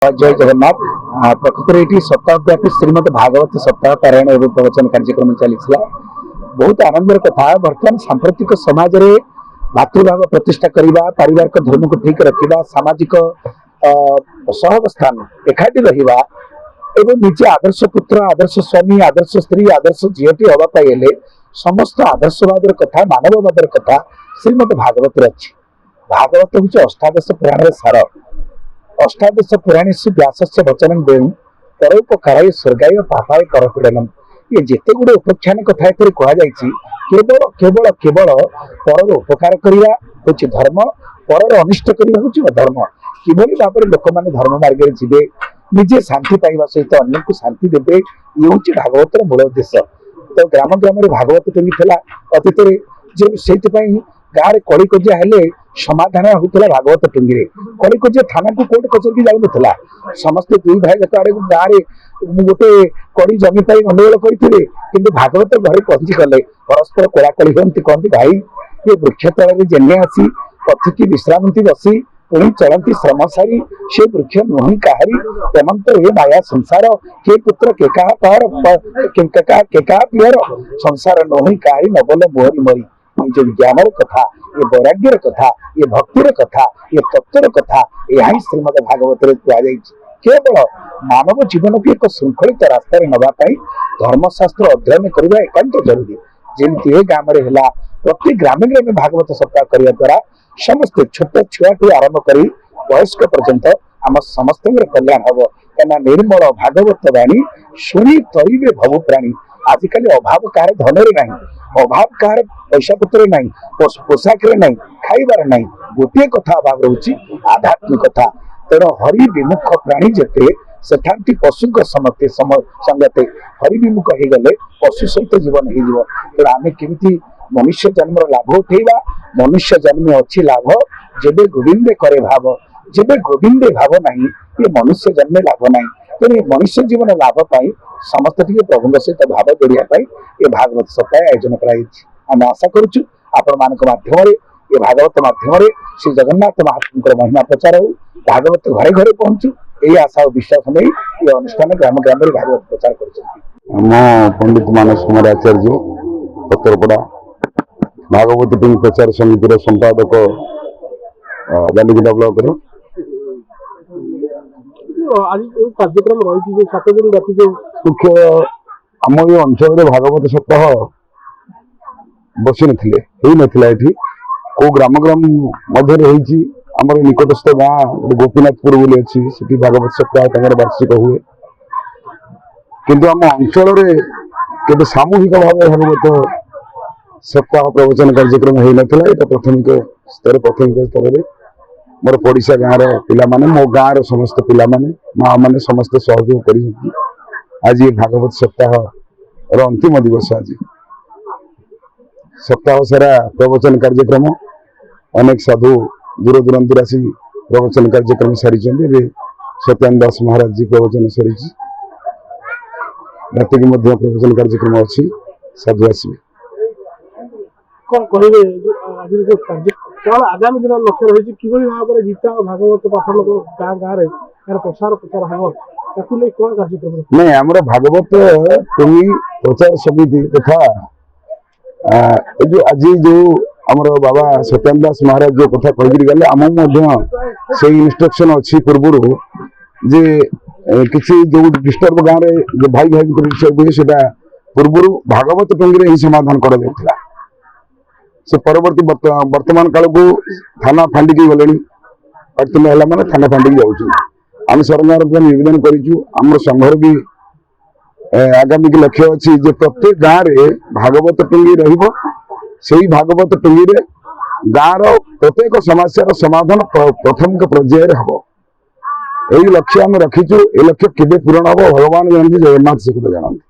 जय जगन्नाथ। प्रकृत ये सप्ताहव्यापी श्रीमद भागवत सप्ताह पारायण एवं प्रवचन कार्यक्रम चली बहुत आनंदर कथा। बर्तमान सांप्रतिक समाज रे भातृभाव प्रतिष्ठा करने, पारिवारिक धर्म को ठीक रखा, सामाजिक सहवस्थान एकाठी रहा एवं निजे आदर्श पुत्र, आदर्श स्वामी, आदर्श स्त्री, आदर्श झीटी हवापाई समस्त आदर्शवाद कथा, मानववाद कथा श्रीमद भागवत अच्छी। भागवत हूँ अष्टादश पुराण सार। अष्टादश पुराणेषु व्यासस्य वचनं देव परोपकाराय स्वर्गाय पापाय परपीडनम। ये जिते गुड़े उपाख्यान कथा एथरे कहा जायछि, केवल केवल केवल परर उपकार करिया होछि धर्म, परर अनिष्ट करिया होछि अधर्म। किभली भाबरे लोक माने धर्म मार्ग रे जिवे, निजे शांति पाइबा सहित अन्य को शांति देबे, ये होछि भागवतर मूल उद्देश्य। तो ग्राम ग्राम रे भागवत टंगी थिला अतीत रे, जे सेति पई गाँव में कड़ी कजिया हेले समाधान होता भागवत टुंगी रे। कड़ी कजिया थाना को कोर्ट कचेरी जाऊला, समस्ते दुई भाई जाक आड़े गाँव में गोटे कड़ी जमी पाई गंडगोल करते, किंतु भागवत घरे पहुंची गले परस्पर कोड़ाकोड़ी होती, कहती भाई ये वृक्ष तल जेने आसी पथिकी विश्रांति बसी पुणी चलती श्रम सारी से वृक्ष नुही काहारी तेमंत ये माया संसार के पुत्र के पियर संसार नुही काहारी नबल मोहरी मरी। जो ज्ञान कथा, ये वैराग्यर कथा, ये भक्तिर कथा, ये तत्वर कथा यही श्रीमद भागवत कहुई। केवल मानव जीवन को एक श्रृंखलित रास्ता नापी धर्मशास्त्र अध्ययन करने एकांत जरूरी। जमी गाँव में है प्रति ग्राम ग्राम भागवत सप्ताह करने द्वारा समस्ते छोट छुआ आरंभ कर वयस्क पर्यंत आम समस्त कल्याण हम। क्या निर्मल भागवत वाणी शुणी तरीबे भवु प्राणी। आजिकल अभाव कार धन ना, अभाव कार पैसा पत्र ना, पोशाक ना, खाइबार ना, गोटे कथा अभाव रोचे आध्यात्मिकता। तेणु हरि विमुख प्राणी जेते सेठांती पशु समते संगते हरि विमुख हो गले पशु सहित जीवन हो। तेणु आम केमी मनुष्य जन्म लाभ उठेगा। मनुष्य जन्म अच्छी लाभ जेबे गोविंदे करे भाव, जेबे गोविंदे भाव नहीं ये मनुष्य जन्म लाभ ना। तेणु मनुष्य जीवन लाभ पाई समस्त प्रभु सहित भाव जोड़ापी ये भागवत सप्ताह आयोजन कर आशा करुचु आपण मान माध्यम ये भागवत माध्यम श्री जगन्नाथ महाप्रभु महिमा प्रचार हो, भागवत घरे घरे पहुंचू यही आशा और विश्वास नहीं ये अनुष्ठान ग्राम ग्राम भागवत प्रचार कर। पंडित मानस कुमार आचार्य पत्रपड़ा भागवत प्रचार समितिर संपादक बालिगुड़ा ब्लॉक आज कार्यक्रम रही 7 दिन व्यापी जो मुख्य आम ये अंचल भागवत सप्ताह बसी नथिला को ग्राम ग्राम मध्य आमर निकटस्थ गाँ गोपीनाथपुर बोली अच्छी से भागवत सप्ताह वार्षिक हुए, किंतु आम अंचल के सामूहिक भाव भागवत सप्ताह प्रवचन कार्यक्रम हो नाला। ये प्राथमिक स्तर में मोर पड़िशा गाँव पिला माने, मो गाँव समस्त पिला माने, माँ माने समस्त सहयोग कर आज ये भागवत सप्ताह अंतिम दिवस। आज सप्ताह सारा प्रवचन कार्यक्रम अनेक साधु दूर दूरांत आसी प्रवचन कार्यक्रम सारी। सत्यान दास महाराज जी प्रवचन सारी रात की प्रवचन कार्यक्रम अच्छी साधु आसवे कौन कहे आज जो कौन आगामी दिन लक्ष्य रही कि भाव में गीता और भागवत पाठ लोग गाँ गाँव यार प्रसार प्रचार हम कौन कार्यक्रम नहीं आम भागवत टुंगी प्रचार समिति तथा जो आज जो आमर बाबा सत्यान दास महाराज जो कथा कही गले आम से इंस्ट्रक्शन अच्छी पूर्व जे किसी जो डिस्टर्ब गाँव में जो भाई भाई डिस्टर्ब हुए से पूर्व भागवत टुंगी ही समाधान कर से परवर्ती वर्तमान काल को थाना फांडिकी गले अड़तन है मैंने थाना फांडिकी जाऊँ। आम सरकार को निवेदन कर संघर भी आगामी की लक्ष्य अच्छी जे प्रत्येक गाँव में भागवत टुंगी रही भागवत टुंगी गाँव प्रत्येक समस्या समाधान प्राथमिक पर्यायर हम। यही लक्ष्य आम रखीचु। ये लक्ष्य केवे पूरण हम भगवान जानते, जगन्नाथ से जानते।